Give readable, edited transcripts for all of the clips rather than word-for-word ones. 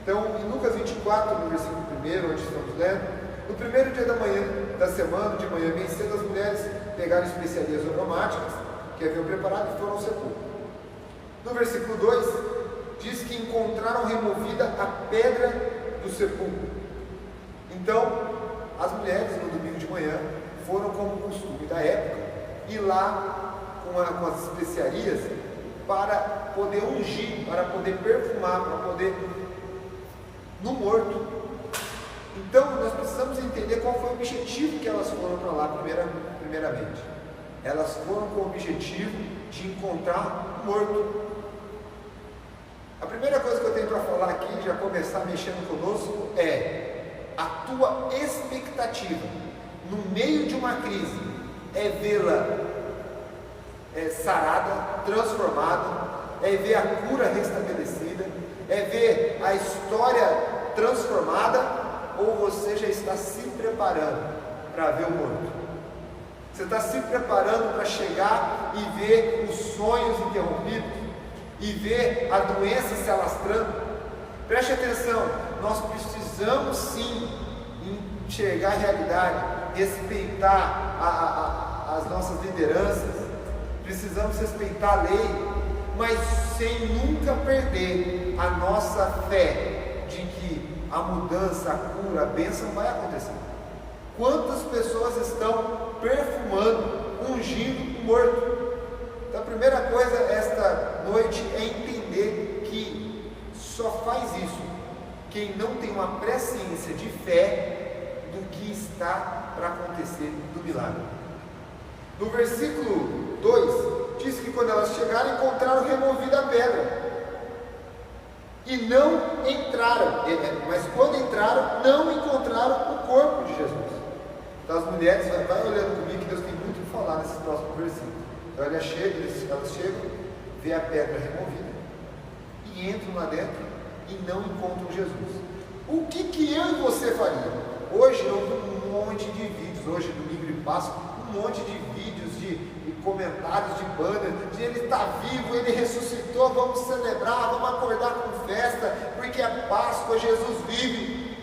Então, em Lucas 24, no versículo 1, onde estamos lendo, no primeiro dia da manhã da semana, de manhã bem cedo, as mulheres pegaram especiarias aromáticas que haviam preparado e foram ao sepulcro. No versículo 2, diz que encontraram removida a pedra do sepulcro. Então, as mulheres, no domingo de manhã, foram como o costume da época, ir lá com as especiarias para poder ungir, para poder perfumar, para poder no morto. Então nós precisamos entender qual foi o objetivo que elas foram para lá primeiramente. Elas foram com o objetivo de encontrar o morto. A primeira coisa que eu tenho para falar aqui, já começar mexendo conosco, é a tua expectativa no meio de uma crise é vê-la sarada, transformada, é ver a cura restabelecida, é ver a história transformada, ou você já está se preparando para ver o morto? Você está se preparando para chegar e ver os sonhos interrompidos, e ver a doença se alastrando? Preste atenção, nós precisamos sim enxergar a realidade, respeitar as nossas lideranças, precisamos respeitar a lei, mas sem nunca perder a nossa fé de que a mudança, a cura, a bênção vai acontecer. Quantas pessoas estão perfumando, ungindo o morto? Então a primeira coisa esta noite é entender que só faz isso quem não tem uma presciência de fé do que está para acontecer do milagre. No versículo 2, diz que quando elas chegaram, encontraram removida a pedra. E não entraram, mas quando entraram, não encontraram o corpo de Jesus. Então as mulheres, vai olhando comigo, que Deus tem muito o que falar nesses próximos versículos. Então elas chegam, vê a pedra removida, e entram lá dentro, e não encontram Jesus. O que eu e você faria? Hoje eu vi um monte de vídeos, hoje domingo de Páscoa, um monte de vídeos, de comentários, de banner, de ele está vivo, ele ressuscitou, vamos celebrar, vamos acordar com festa, porque é Páscoa, Jesus vive.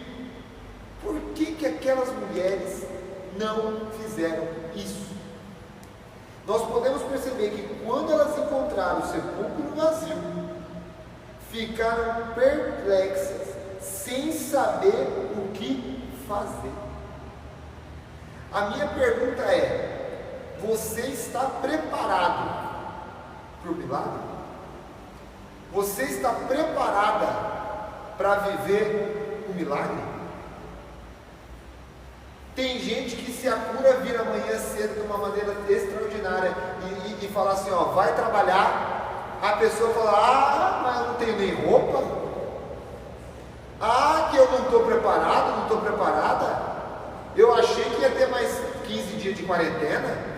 Por que aquelas mulheres não fizeram isso? Nós podemos perceber que quando elas encontraram o sepulcro vazio, ficaram perplexas, sem saber o que fazer. A minha pergunta é: você está preparado para o milagre? Você está preparada para viver o milagre? Tem gente que, se a cura vir amanhã cedo de uma maneira extraordinária e falar assim, ó, vai trabalhar, a pessoa fala, mas eu não tenho nem roupa, que eu não estou preparado, não estou preparada, eu achei que ia ter mais 15 dias de quarentena.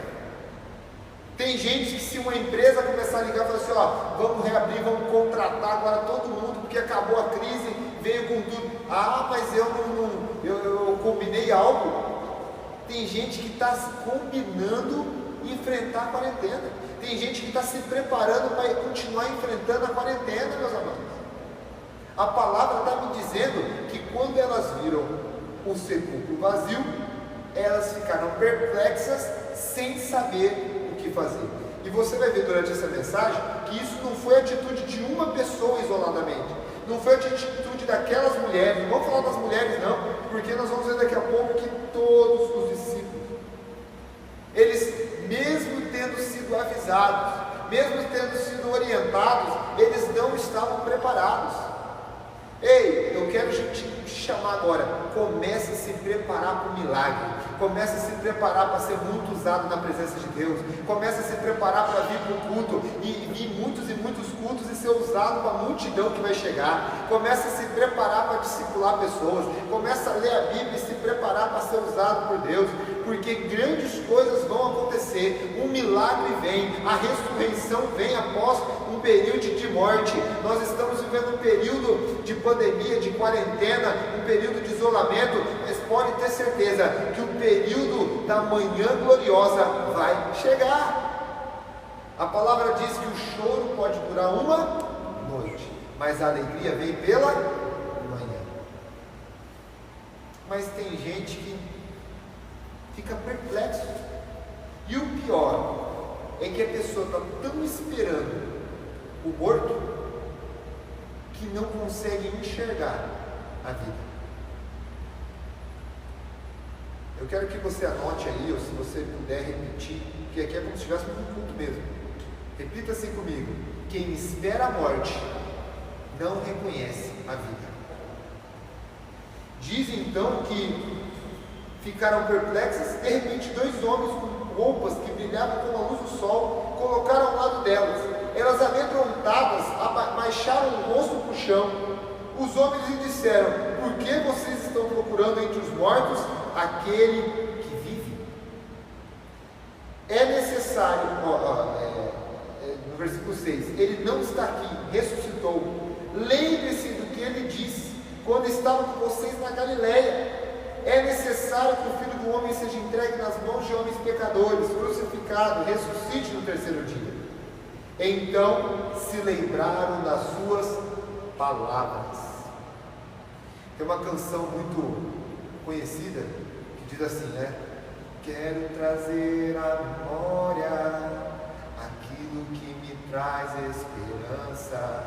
Tem gente que, se uma empresa começar a ligar e falar assim, ó, vamos reabrir, vamos contratar agora todo mundo, porque acabou a crise, veio com tudo, mas eu combinei algo. Tem gente que está se combinando enfrentar a quarentena, tem gente que está se preparando para continuar enfrentando a quarentena, meus amados. A palavra está me dizendo que quando elas viram o sepulcro vazio, elas ficaram perplexas, sem saber o que fazer. E você vai ver durante essa mensagem que isso não foi atitude de uma pessoa isoladamente, não foi atitude daquelas mulheres. Não vamos falar das mulheres não, porque nós vamos ver daqui a pouco que todos os discípulos, eles, mesmo tendo sido avisados, mesmo tendo sido orientados, eles não estavam preparados. Ei, eu quero te chamar agora, comece a se preparar para o milagre, comece a se preparar para ser muito usado na presença de Deus, comece a se preparar para vir para o culto, e vir muitos e muitos cultos, e ser usado para a multidão que vai chegar. Comece a se preparar para discipular pessoas, comece a ler a Bíblia e se preparar para ser usado por Deus, porque grandes coisas vão acontecer, um milagre vem, a ressurreição vem após um período de morte. Nós estamos vivendo um período de pandemia, de quarentena, um período de isolamento, mas pode ter certeza que o período da manhã gloriosa vai chegar. A palavra diz que o choro pode durar uma noite, mas a alegria vem pela manhã. mas tem gente que fica perplexo. E o pior é que a pessoa está tão esperando o morto que não consegue enxergar a vida. Eu quero que você anote aí, ou se você puder repetir, que aqui é como se estivéssemos num culto mesmo. Repita assim comigo: quem espera a morte não reconhece a vida. Diz então que ficaram perplexos. De repente, dois homens com roupas que brilhavam como a luz do sol colocaram ao lado delas. Elas, amedrontadas, abaixaram o rosto para o chão. Os homens lhe disseram: por que vocês estão procurando entre os mortos aquele que vive? É necessário, no versículo 6, ele não está aqui, ressuscitou. Lembre-se do que ele disse quando estava com vocês na Galileia. É necessário que o Filho do Homem seja entregue nas mãos de homens pecadores, crucificado, ressuscite no terceiro dia. Então se lembraram das suas palavras. Tem uma canção muito conhecida que diz assim, né? Quero trazer à memória aquilo que me traz esperança.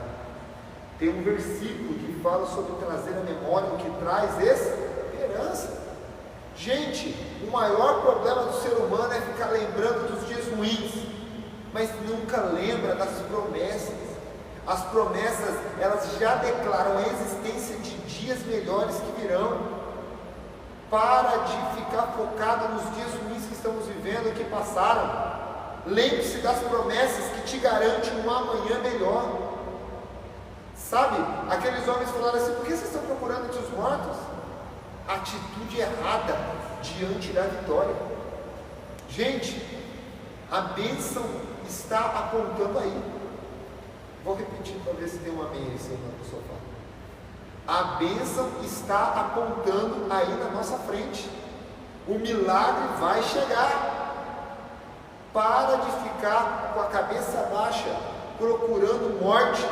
Tem um versículo que fala sobre trazer à memória o que traz esperança. Gente, o maior problema do ser humano é ficar lembrando dos dias ruins, mas nunca lembra das promessas. As promessas, elas já declaram a existência de dias melhores que virão. Para de ficar focado nos dias ruins que estamos vivendo, que passaram. Lembre-se das promessas que te garantem um amanhã melhor. Sabe, aqueles homens falaram assim: por que vocês estão procurando entre os mortos? Atitude errada diante da vitória. Gente, a bênção está apontando aí. Vou repetir para ver se tem um amém aí em cima do sofá. A bênção está apontando aí na nossa frente. O milagre vai chegar. Para de ficar com a cabeça baixa, procurando morte.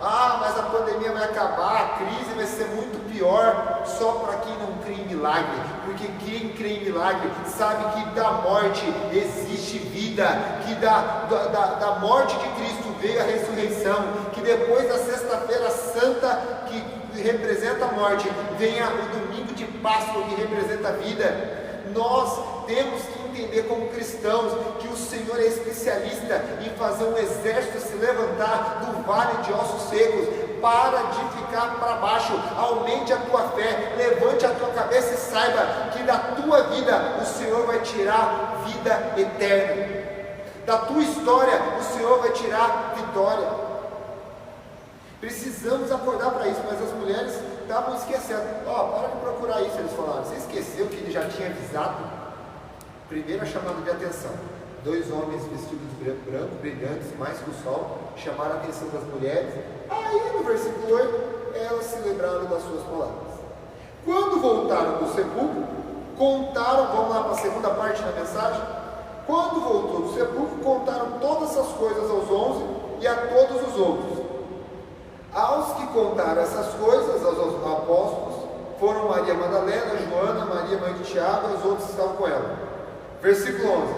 Ah, mas a pandemia vai acabar, a crise vai ser muito pior, só para quem não crê em milagre, porque quem crê em milagre sabe que da morte existe vida, que da morte de Cristo veio a ressurreição, que depois da sexta-feira santa, que representa a morte, venha o domingo de Páscoa, que representa a vida. Nós temos que entender como cristãos que o Senhor é especialista em fazer um exército se levantar do vale de ossos secos. Para de ficar para baixo, aumente a tua fé, levante a tua cabeça e saiba que da tua vida o Senhor vai tirar vida eterna. Da tua história o Senhor vai tirar vitória. Precisamos acordar para isso, mas as mulheres estavam esquecendo. Para de procurar isso, eles falaram. Você esqueceu que ele já tinha avisado? Primeira chamada de atenção. Dois homens vestidos de branco, brilhantes, mais que o sol, chamaram a atenção das mulheres. Aí no versículo 8, elas se lembraram das suas palavras. Quando voltaram do sepulcro, contaram, vamos lá para a segunda parte da mensagem. Quando voltou do sepulcro, contaram todas essas coisas aos 11 e a todos os outros. Aos que contaram essas coisas, aos apóstolos, foram Maria Madalena, Joana, Maria mãe de Tiago e os outros que estavam com ela. Versículo 11.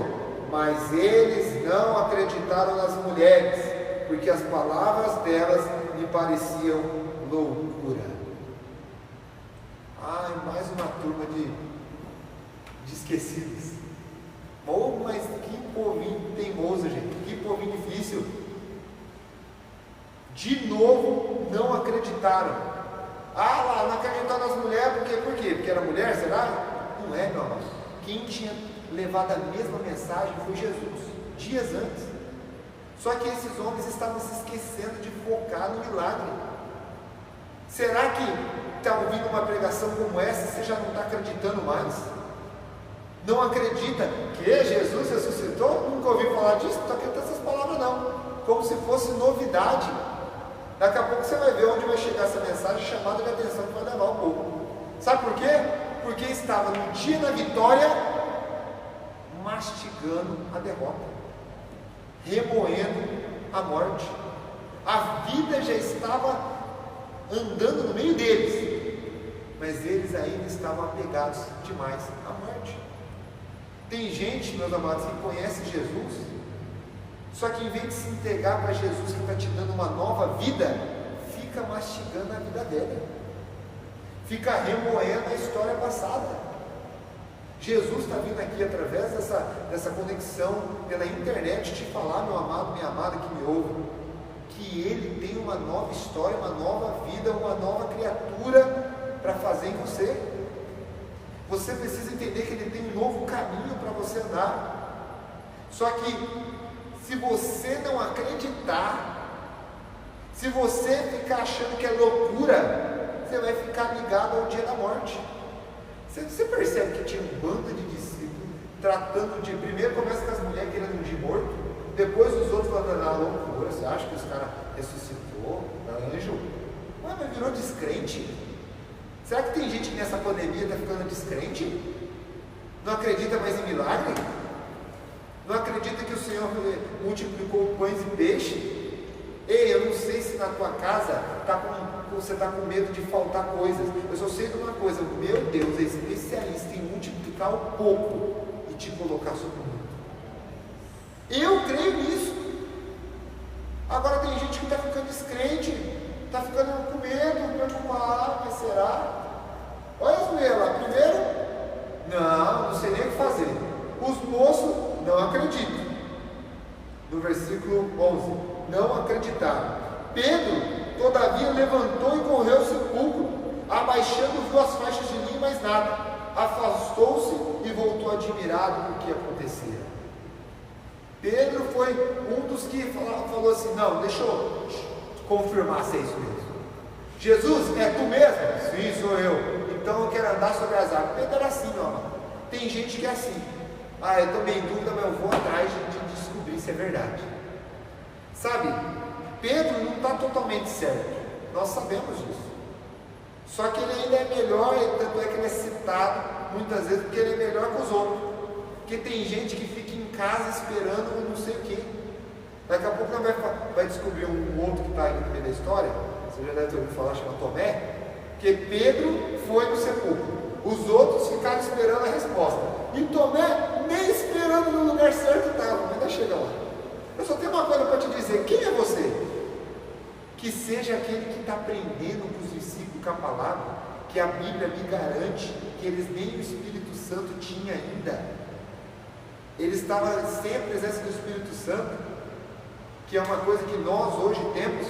Mas eles não acreditaram nas mulheres, porque as palavras delas lhe pareciam loucura. Mais uma turma de esquecidos. Mas que povinho teimoso, gente, que povinho difícil. De novo, não acreditaram. Não acreditaram nas mulheres, por quê? Porque era mulher, será? Não é, meu amor. Quem tinha levado a mesma mensagem foi Jesus, dias antes. Só que esses homens estavam se esquecendo de focar no milagre. Será que está ouvindo uma pregação como essa e você já não está acreditando mais? Não acredita que Jesus ressuscitou? Nunca ouviu falar disso? Não está acreditando essas palavras não, como se fosse novidade. Daqui a pouco você vai ver onde vai chegar essa mensagem chamada de atenção que vai levar o povo. Sabe por quê? Porque estava no dia da vitória mastigando a derrota, remoendo a morte. A vida já estava andando no meio deles, mas eles ainda estavam apegados demais à morte. Tem gente, meus amados, que conhece Jesus, só que em vez de se entregar para Jesus que está te dando uma nova vida, fica mastigando a vida velha, fica remoendo a história passada. Jesus está vindo aqui através dessa conexão pela internet te falar, meu amado, minha amada que me ouve, que Ele tem uma nova história, uma nova vida, uma nova criatura para fazer em você. Você precisa entender que Ele tem um novo caminho para você andar. Só que se você não acreditar, se você ficar achando que é loucura, você vai ficar ligado ao dia da morte. Você percebe que tinha um bando de discípulos tratando de... Primeiro começa com as mulheres querendo ungir morto, depois os outros falando, loucura, você acha que os caras ressuscitou? Anjo? Ué, mas virou descrente? Será que tem gente que nessa pandemia está ficando descrente? Não acredita mais em milagre? Não acredita que o Senhor multiplicou pães e peixe? Ei, eu não sei se na tua casa você está com medo de faltar coisas. Eu só sei de uma coisa: meu Deus é especialista em multiplicar o pouco e te colocar sobre o muito. Eu creio nisso. Agora tem gente que está ficando descrente, está ficando com medo, preocupado, mas será? Olha as mulheres lá, primeiro, não sei nem o que fazer. Os moços não acreditam. No versículo 11, não acreditaram. Pedro, todavia, levantou e correu ao sepulcro, abaixando, viu as faixas de linho, mas nada. Afastou-se e voltou admirado com o que acontecera. Pedro foi um dos que falou assim: não, deixa eu confirmar se é isso mesmo. Jesus, é tu mesmo? Sim, sou eu. Então eu quero andar sobre as águas. Pedro era assim, meu amado. Tem gente que é assim. Eu estou meio em dúvida, mas eu vou atrás de descobrir se é verdade. Sabe, Pedro não está totalmente certo, nós sabemos disso. Só que ele ainda é melhor, tanto é que ele é citado muitas vezes, porque ele é melhor que os outros. Porque tem gente que fica em casa esperando não sei o quê. Daqui a pouco nós vai descobrir um outro que está aí no meio da história, você já deve ter ouvido falar, chama Tomé, que Pedro foi no sepulcro. Os outros ficaram esperando a resposta. E Tomé nem esperando no lugar certo estava, mas ainda chega lá. Eu só tenho uma coisa para te dizer: quem é você? Que seja aquele que está aprendendo com os discípulos com a palavra, que a Bíblia me garante que eles nem o Espírito Santo tinham ainda. Eles estavam sem a presença do Espírito Santo, que é uma coisa que nós hoje temos.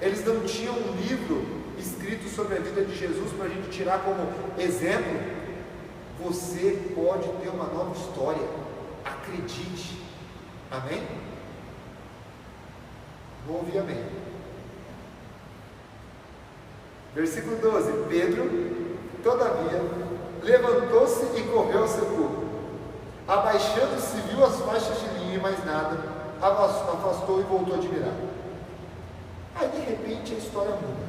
Eles não tinham um livro escrito sobre a vida de Jesus para a gente tirar como exemplo. Você pode ter uma nova história, acredite. Amém? Vou ouvir amém. Versículo 12: Pedro, todavia, levantou-se e correu ao sepulcro. Abaixando-se, viu as faixas de linho e mais nada, afastou e voltou admirado. Aí de repente a história muda.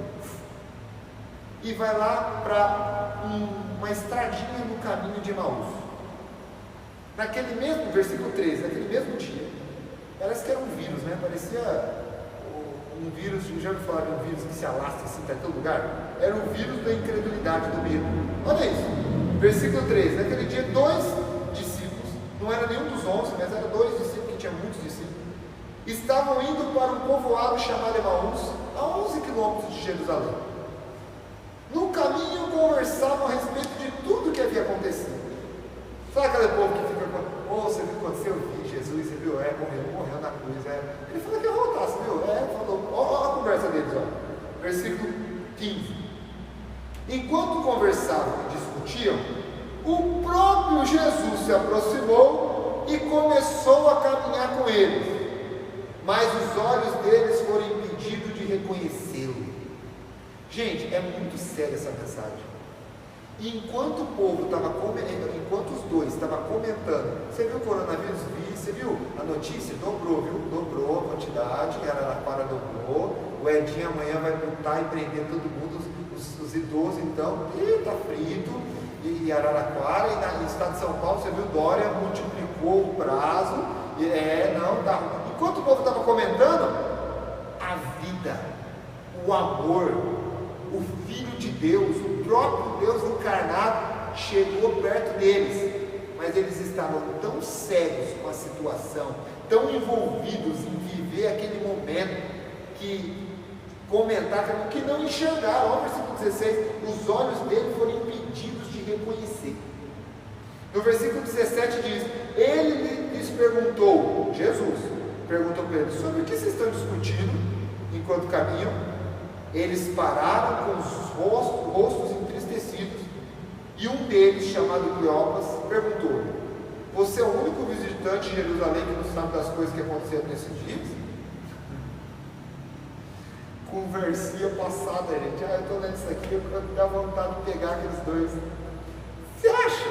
E vai lá para uma estradinha no caminho de Emaús. Naquele mesmo, versículo 13, naquele mesmo dia, parece que era um vírus, né? Parecia um vírus, já ouviu falar de um vírus que se alastra assim para todo lugar? Era o vírus da incredulidade, do medo. Olha isso, versículo 13, naquele dia 2 discípulos, não era nenhum dos 11, mas eram 2 discípulos, que tinha muitos discípulos, estavam indo para um povoado chamado Emaús, a 11 quilômetros de Jerusalém. No caminho conversavam a respeito de tudo que havia acontecido. Sabe aquele povo que fica com, você viu o que aconteceu? Eu vi Jesus, você viu? Morreu na cruz. Ele falou que ia voltar, você viu? Falou. Olha a conversa deles, ó. Versículo 15. Enquanto conversavam e discutiam, o próprio Jesus se aproximou e começou a caminhar com eles, mas os olhos deles foram impedidos de reconhecê-lo. Gente, é muito séria essa mensagem. E enquanto o povo estava comentando, enquanto os dois estavam comentando, você viu o coronavírus? Você viu a notícia? Dobrou, viu? Dobrou a quantidade, Araraquara dobrou, o Edinho amanhã vai botar e prender todo mundo, os idosos então, está frito, e Araraquara, e no estado de São Paulo, você viu, Dória multiplicou o prazo, Enquanto o povo estava comentando, a vida, o amor, o Filho de Deus, o próprio Deus encarnado, chegou perto deles, mas eles estavam tão cegos com a situação, tão envolvidos em viver aquele momento, que comentaram que não enxergaram. Olha o versículo 16, os olhos dele foram impedidos de reconhecer. No versículo 17 diz, ele lhes perguntou, Jesus perguntou para eles, sobre o que vocês estão discutindo enquanto caminham? Eles pararam com os rostos entristecidos, e um deles, chamado Cleopas, perguntou, você é o único visitante de Jerusalém que não sabe das coisas que aconteceram nesses dias? Conversinha passada, gente. Eu estou lendo isso aqui, eu dá vontade de pegar aqueles dois. Você acha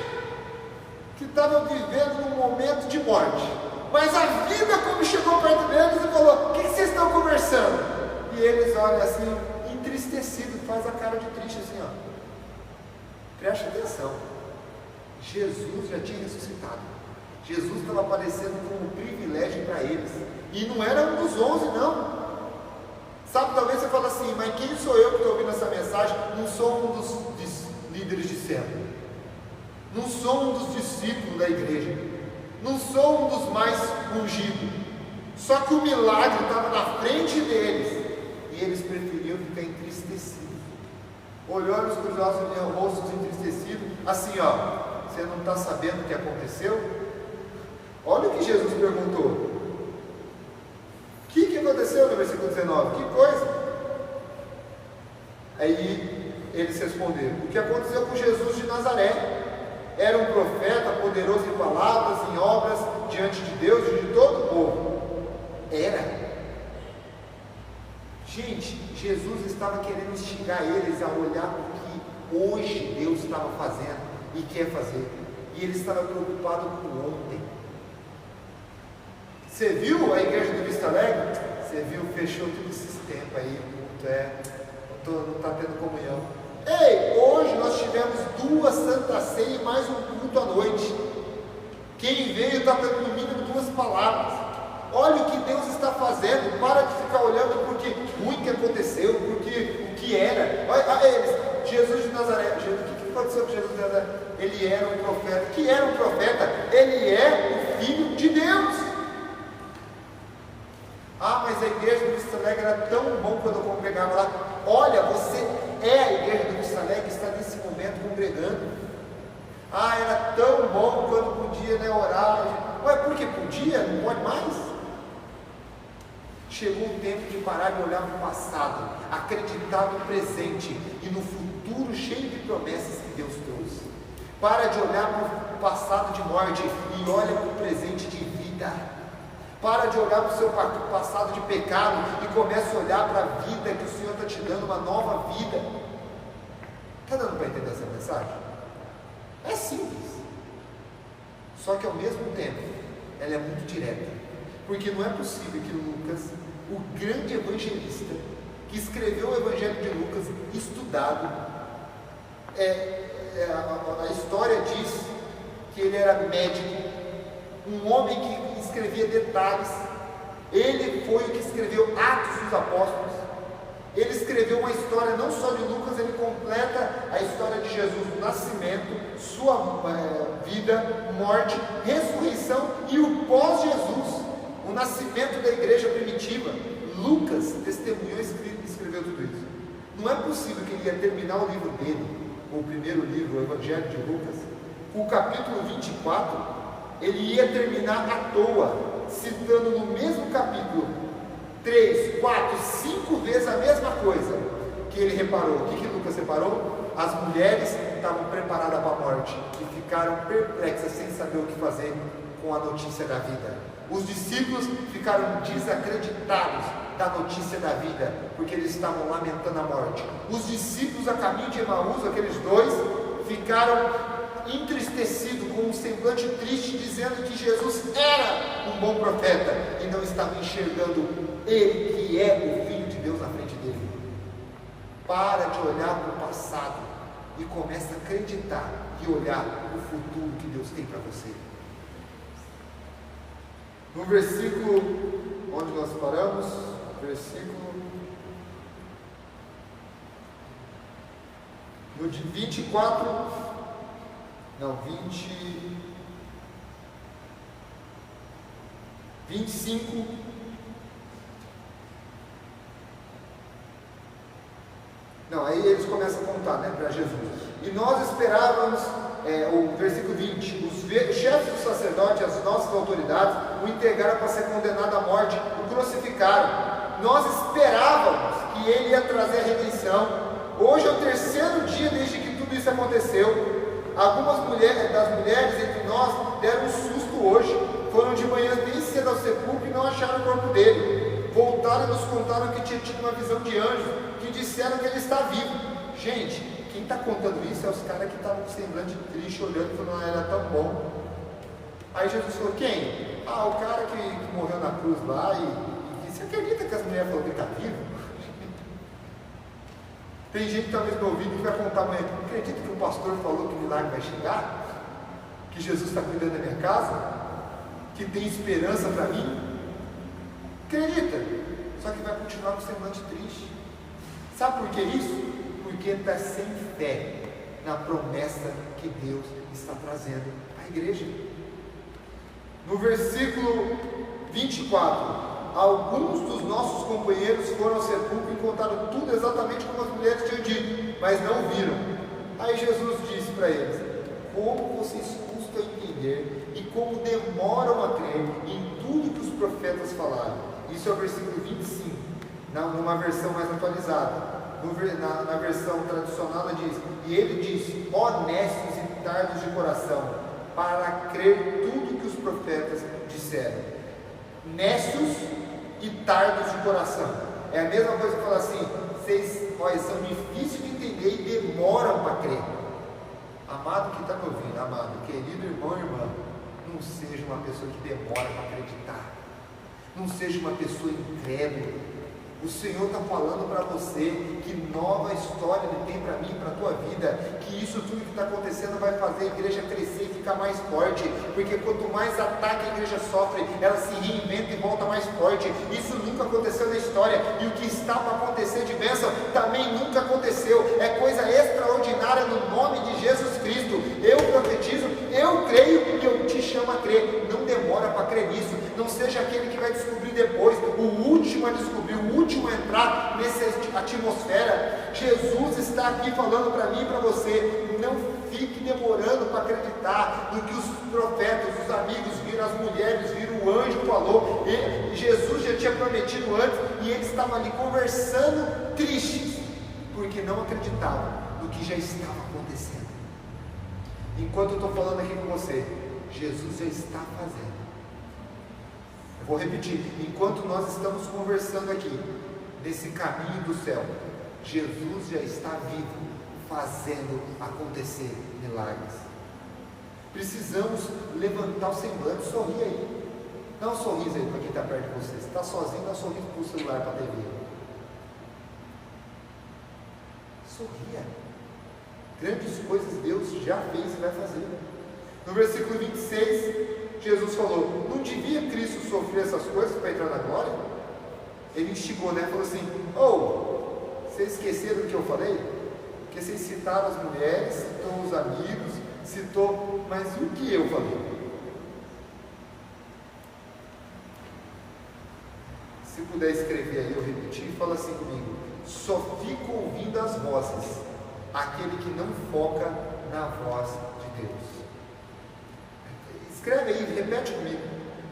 que estavam vivendo num momento de morte, mas a vida, como chegou perto deles e falou, o que vocês estão conversando? E eles olham assim, entristecidos, faz a cara de triste assim, ó. Preste atenção, Jesus já tinha ressuscitado, Jesus estava aparecendo como um privilégio para eles, e não era um dos 11 não. Sabe, talvez você fale assim, mas quem sou eu que estou ouvindo essa mensagem? Não sou um dos líderes de célula, não sou um dos discípulos da igreja, não sou um dos mais ungidos, só que o milagre estava na frente deles, e eles preferiam ficar entristecidos, olhando os rostos entristecidos, assim ó, você não está sabendo o que aconteceu? Olha o que Jesus perguntou. O que aconteceu no versículo 19? Que coisa? Aí eles responderam, o que aconteceu com Jesus de Nazaré? Era um profeta, poderoso em palavras, em obras, diante de Deus e de todo o povo. Era. Gente, Jesus estava querendo instigar eles a olhar para o que hoje Deus estava fazendo e quer fazer. E ele estava preocupado com ontem. Você viu a igreja do Vista Alegre? Você viu, fechou todo esses tempos aí, não está tendo comunhão. Ei, hoje nós tivemos 2 Santa Ceia e mais um culto à noite. Quem veio está tendo no mínimo 2 palavras. Olha o que Deus está fazendo. Para de ficar olhando porque ruim que aconteceu, porque o que era. Olha eles, Jesus de Nazaré. O que aconteceu com Jesus de Nazaré? Ele era um profeta. Que era um profeta? Ele é o Filho de Deus. Ah, mas a igreja do Vista Alegre era tão bom quando eu congregava lá. Olha, você é a igreja do Vista Alegre que está nesse momento congregando. Ah, era tão bom quando podia, né, orar. Ué, porque podia? Não pode mais? Chegou o tempo de parar de olhar para o passado, acreditar no presente e no futuro cheio de promessas que Deus trouxe. Para de olhar para o passado de morte e olha para o presente de vida. Para de olhar para o seu passado de pecado e começa a olhar para a vida que o Senhor está te dando, uma nova vida. Está dando para entender essa mensagem? É simples, só que ao mesmo tempo ela é muito direta, porque não é possível que Lucas, o grande evangelista que escreveu o Evangelho de Lucas, estudado, a história diz que ele era médico, um homem que escrevia detalhes. Ele foi o que escreveu Atos dos Apóstolos. Ele escreveu uma história não só de Lucas, ele completa a história de Jesus, o nascimento, sua vida, morte, ressurreição e o pós-Jesus, o nascimento da igreja primitiva. Lucas testemunhou e escreveu tudo isso. Não é possível que ele ia terminar o livro dele, o primeiro livro, o Evangelho de Lucas, o capítulo 24, ele ia terminar à toa, citando no mesmo capítulo 3, 4, 5 vezes a mesma coisa que ele reparou. O que Lucas reparou? As mulheres estavam preparadas para a morte e ficaram perplexas, sem saber o que fazer com a notícia da vida. Os discípulos ficaram desacreditados da notícia da vida, porque eles estavam lamentando a morte. Os discípulos a caminho de Emaús, aqueles dois, ficaram entristecidos, com um semblante triste, dizendo que Jesus era um bom profeta e não estavam enxergando ele, que é o Filho de Deus, na frente dele. Para de olhar para o passado e começa a acreditar e olhar o futuro que Deus tem para você. No versículo onde nós paramos, versículo No de 24, não, 20, 25, não, aí eles começam a contar, né, para Jesus. E nós esperávamos, o versículo 20, os chefes dos sacerdotes, as nossas autoridades, o entregaram para ser condenado à morte, o crucificaram. Nós esperávamos que ele ia trazer a redenção. Hoje é o terceiro dia desde que tudo isso aconteceu. Algumas das mulheres entre nós deram um susto hoje. Foram de manhã bem cedo ao sepulcro e não acharam o corpo dele. Voltaram e nos contaram que tinha tido uma visão de anjos, que disseram que ele está vivo. Gente, quem está contando isso é os caras que estavam com semblante triste, olhando e falando, era tão bom. Aí Jesus falou, quem? O cara que morreu na cruz lá e você acredita que as mulheres falaram que ele está vivo? Tem gente que talvez me ouvindo que vai contar amanhã, acredita que o pastor falou que o milagre vai chegar? Que Jesus está cuidando da minha casa? Que tem esperança para mim? Acredita? Só que vai continuar com semblante triste. Sabe por que isso? Porque está sem fé na promessa que Deus está trazendo à igreja. No versículo 24, alguns dos nossos companheiros foram ao sepulcro e contaram tudo exatamente como as mulheres tinham dito, mas não viram. Aí Jesus disse para eles, como vocês custam a entender e como demoram a crer em tudo que os profetas falaram. Isso é o versículo 25, numa versão mais atualizada. Na versão tradicional ela diz, e ele diz, honestos e tardos de coração, para crer tudo que os profetas disseram. Nestos e tardos de coração. É a mesma coisa que falar assim, vocês são difíceis de entender e demoram para crer. Amado que está me ouvindo, amado, querido irmão e irmã, não seja uma pessoa que demora para acreditar. Não seja uma pessoa incrédula. O Senhor está falando para você que nova história Ele tem para mim e para a tua vida, que isso tudo que está acontecendo vai fazer a igreja crescer e ficar mais forte, porque quanto mais ataque a igreja sofre, ela se reinventa e volta mais forte. Isso nunca aconteceu na história, e o que está para acontecer de bênção também nunca aconteceu. É coisa extraordinária no nome de Jesus Cristo. Eu profetizo, eu creio e eu te chamo a crer. Não demora para crer nisso. Não seja aquele que vai descobrir depois, o último a descobrir, o último a entrar nessa atmosfera. Jesus está aqui falando para mim e para você, não fique demorando para acreditar no que os profetas, os amigos viram, as mulheres viram, o anjo falou, e Jesus já tinha prometido antes, e eles estavam ali conversando tristes, porque não acreditavam no que já estava acontecendo. Enquanto eu estou falando aqui com você, Jesus já está fazendo. Vou repetir, enquanto nós estamos conversando aqui, nesse caminho do céu, Jesus já está vivo, fazendo acontecer milagres. Precisamos levantar o semblante, sorrir aí. Dá um sorriso aí para quem está perto de você. Se está sozinho, dá um sorriso para o celular, para a TV. Sorria. Grandes coisas Deus já fez e vai fazer. No versículo 26, Jesus falou, não devia Cristo sofrer essas coisas para entrar na glória? Ele instigou, né? Falou assim, vocês esqueceram do que eu falei? Porque vocês citaram as mulheres, citou os amigos, citou, mas o que eu falei? Se puder escrever aí, eu repetir, fala assim comigo, só fico ouvindo as vozes, aquele que não foca na voz de Deus. Escreve aí, repete comigo.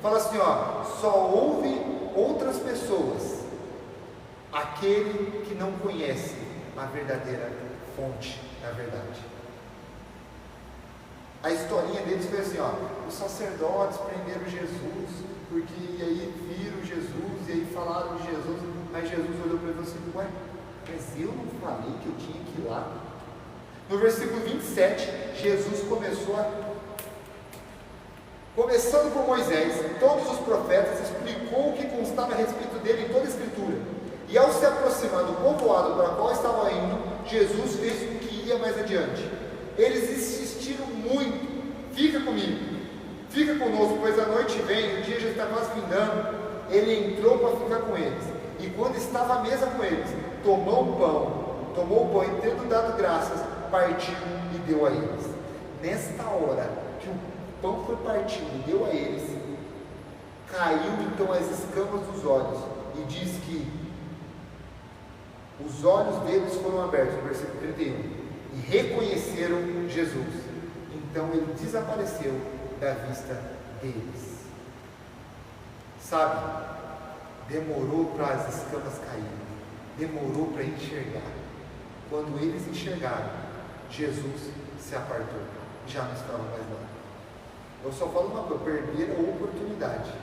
Fala assim, só ouve outras pessoas aquele que não conhece a verdadeira fonte da verdade. A historinha deles foi assim, os sacerdotes prenderam Jesus, porque aí viram Jesus, e aí falaram de Jesus, mas Jesus olhou para ele e falou assim, ué, mas eu não falei que eu tinha que ir lá? No versículo 27, Jesus começando por Moisés, todos os profetas, explicou o que constava a respeito dele em toda a Escritura. E ao se aproximar do povoado para o qual estava indo, Jesus fez o que ia mais adiante. Eles insistiram muito, fica comigo, fica conosco, pois a noite vem, o dia já está quase findando. Ele entrou para ficar com eles, e quando estava à mesa com eles, tomou o pão e tendo dado graças, partiu e deu a eles. Nesta hora que o pão foi partido e deu a eles, caiu então as escamas dos olhos, e diz que os olhos deles foram abertos, no versículo 31, e reconheceram Jesus. Então ele desapareceu da vista deles. Sabe, demorou para as escamas caírem, demorou para enxergar. Quando eles enxergaram, Jesus se apartou, já não estava mais lá. Eu só falo uma coisa: perderam a oportunidade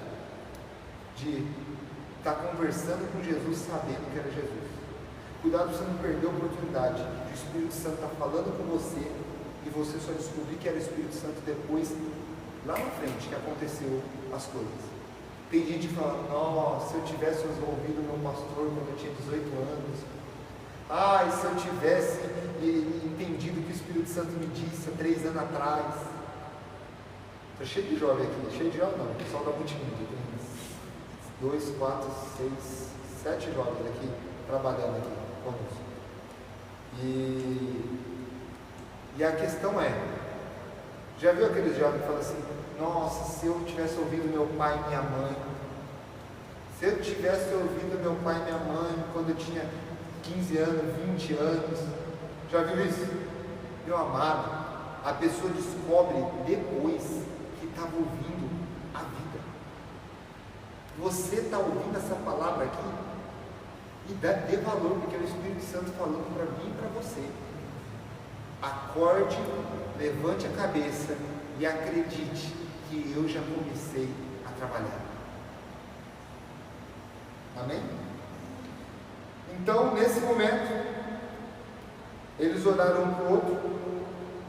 de estar conversando com Jesus, sabendo que era Jesus. Cuidado para você não perder a oportunidade de o Espírito Santo estar falando com você e você só descobrir que era o Espírito Santo depois, lá na frente, que aconteceu as coisas. Tem gente que fala: nossa, se eu tivesse ouvido meu pastor quando eu tinha 18 anos, ai, se eu tivesse entendido o que o Espírito Santo me disse há 3 anos atrás. Estou cheio de jovem aqui, cheio de jovem não, o pessoal da multimídia, tem 2, 4, 6, 7 jovens aqui, trabalhando aqui conosco. E a questão é, já viu aqueles jovens que falam assim: nossa, se eu tivesse ouvido meu pai e minha mãe, se eu tivesse ouvido meu pai e minha mãe quando eu tinha 15 anos, 20 anos, já viu isso? Meu amado, a pessoa descobre depois que estava ouvindo a vida. Você está ouvindo essa palavra aqui? E dê valor, porque é o Espírito Santo falando para mim e para você. Acorde, levante a cabeça e acredite que eu já comecei a trabalhar. Amém? Então, nesse momento, eles olharam um para o outro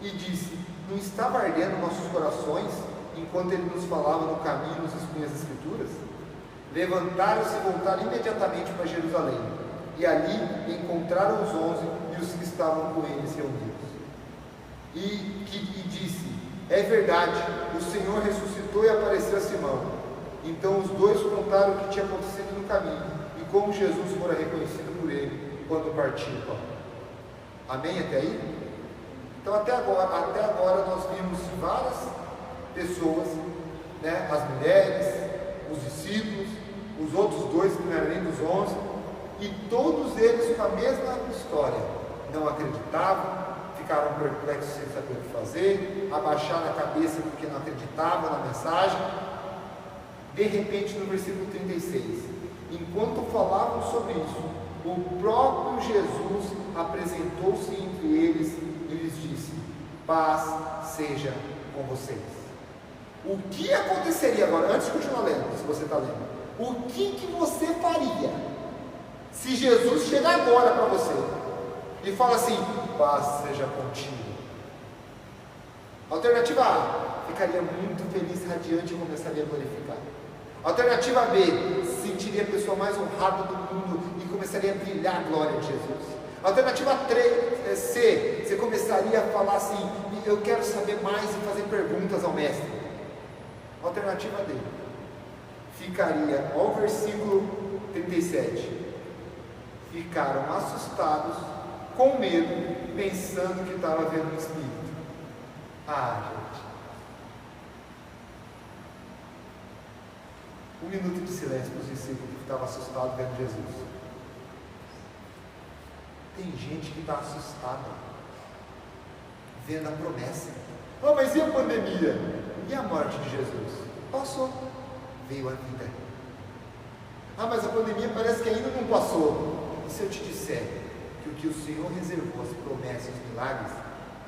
e disse: não estava ardendo nossos corações enquanto ele nos falava no caminho, nos expunha as Escrituras? Levantaram-se e voltaram imediatamente para Jerusalém, e ali encontraram os 11 e os que estavam com eles reunidos. E disse: é verdade, o Senhor ressuscitou e apareceu a Simão. Então os dois contaram o que tinha acontecido no caminho e como Jesus fora reconhecido por ele quando partiu o pão. Amém até aí? Então até agora nós vimos várias pessoas, né? As mulheres, os discípulos, os outros dois que não eram nem dos 11, e todos eles com a mesma história: não acreditavam, ficaram perplexos sem saber o que fazer, abaixaram a cabeça porque não acreditavam na mensagem. De repente, no versículo 36, enquanto falavam sobre isso, o próprio Jesus apresentou-se entre eles e lhes disse: paz seja com vocês. O que aconteceria agora, antes de continuar lendo, se você está lendo, o que você faria se Jesus chegar agora para você e fala assim: paz seja contigo? Alternativa A: ficaria muito feliz, radiante e começaria a glorificar. Alternativa B: sentiria a pessoa mais honrada do mundo e começaria a brilhar a glória de Jesus. Alternativa C: você começaria a falar assim: eu quero saber mais e fazer perguntas ao mestre. Alternativa D: ficaria, ao versículo 37, ficaram assustados, com medo, pensando que estava vendo um espírito. Gente, um minuto de silêncio para os discípulos que estavam assustados vendo Jesus. Tem gente que está assustada vendo a promessa. Mas e a pandemia? E a morte de Jesus? Passou, veio a vida. Mas a pandemia parece que ainda não passou. E se eu te disser que o que o Senhor reservou, as promessas, os milagres,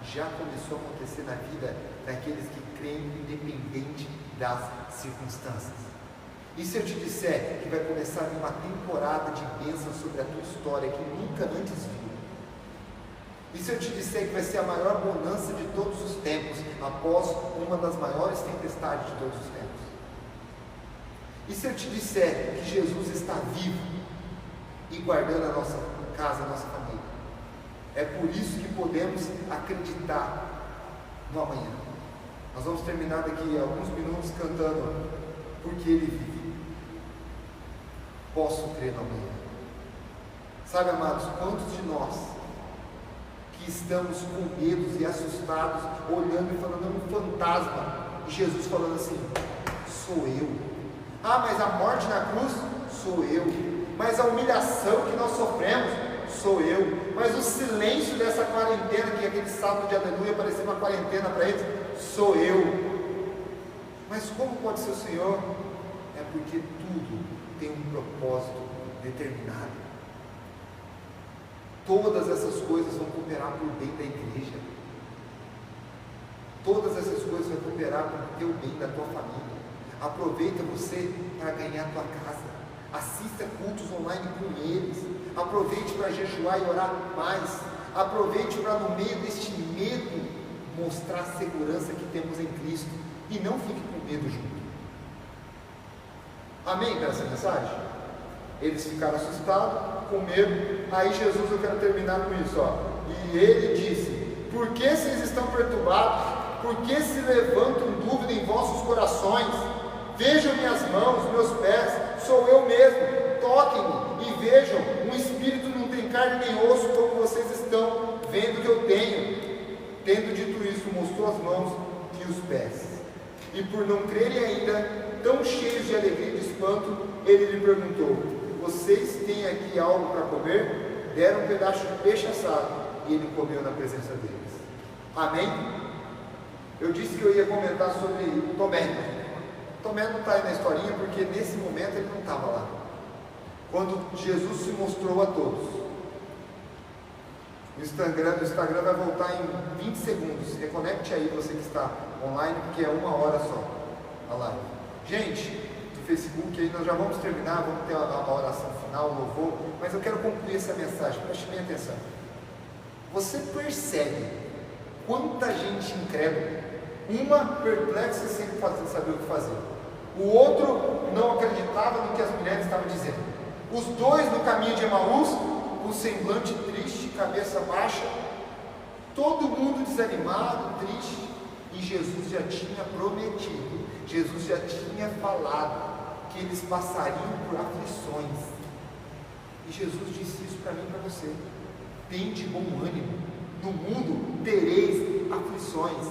já começou a acontecer na vida daqueles que creem, independente das circunstâncias? E se eu te disser que vai começar a vir uma temporada de bênçãos sobre a tua história que nunca antes viu? E se eu te disser que vai ser a maior bonança de todos os tempos, após uma das maiores tempestades de todos os tempos? E se eu te disser que Jesus está vivo e guardando a nossa casa, a nossa família? É por isso que podemos acreditar no amanhã. Nós vamos terminar daqui a alguns minutos cantando Porque Ele vive. Posso crer no amanhã. Sabe, amados, quantos de nós que que estamos com medos e assustados, olhando e falando, é um fantasma. E Jesus falando assim, sou eu. Ah, mas a morte na cruz, sou eu. Mas a humilhação que nós sofremos, sou eu. Mas o silêncio dessa quarentena, que aquele sábado de aleluia parecia uma quarentena para eles, sou eu. Mas como pode ser o Senhor? É porque tudo tem um propósito determinado. Todas essas coisas vão cooperar por bem da igreja. Todas essas coisas vão cooperar para o teu bem, da tua família. Aproveita você para ganhar a tua casa. Assista cultos online com eles. Aproveite para jejuar e orar mais. Aproveite para, no meio deste medo, mostrar a segurança que temos em Cristo. E não fique com medo junto. Amém para essa mensagem? Eles ficaram assustados, com medo. Aí Jesus, eu quero terminar com isso, ó. E ele disse, por que vocês estão perturbados? Por que se levantam dúvida em vossos corações? Vejam minhas mãos, meus pés, sou eu mesmo. Toquem-me e vejam, um espírito não tem carne nem osso, como vocês estão vendo que eu tenho. Tendo dito isso, mostrou as mãos e os pés. E por não crerem ainda, tão cheios de alegria e de espanto, ele lhe perguntou, vocês têm aqui algo para comer? Deram um pedaço de peixe assado, e ele comeu na presença deles. Amém? Eu disse que eu ia comentar sobre Tomé. Tomé não está aí na historinha, porque nesse momento ele não estava lá. Quando Jesus se mostrou a todos. O Instagram vai voltar em 20 segundos. Reconecte aí você que está online, porque é 1 hora só a live. Gente, do Facebook aí nós já vamos terminar, vamos ter a oração final, o louvor, mas eu quero concluir essa mensagem, preste bem atenção. Você percebe quanta gente incrédula, uma perplexa sem saber o que fazer, o outro não acreditava no que as mulheres estavam dizendo, os dois no caminho de Emaús, com semblante triste, cabeça baixa, todo mundo desanimado, triste, e Jesus já tinha prometido, Jesus já tinha falado que eles passariam por aflições, e Jesus disse isso para mim e para você, tende bom ânimo, no mundo tereis aflições,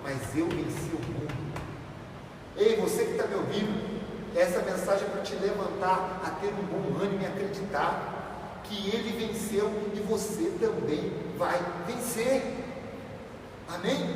mas eu venci o mundo. Ei, você que está me ouvindo, essa mensagem é para te levantar a ter um bom ânimo e acreditar que ele venceu e você também vai vencer. Amém?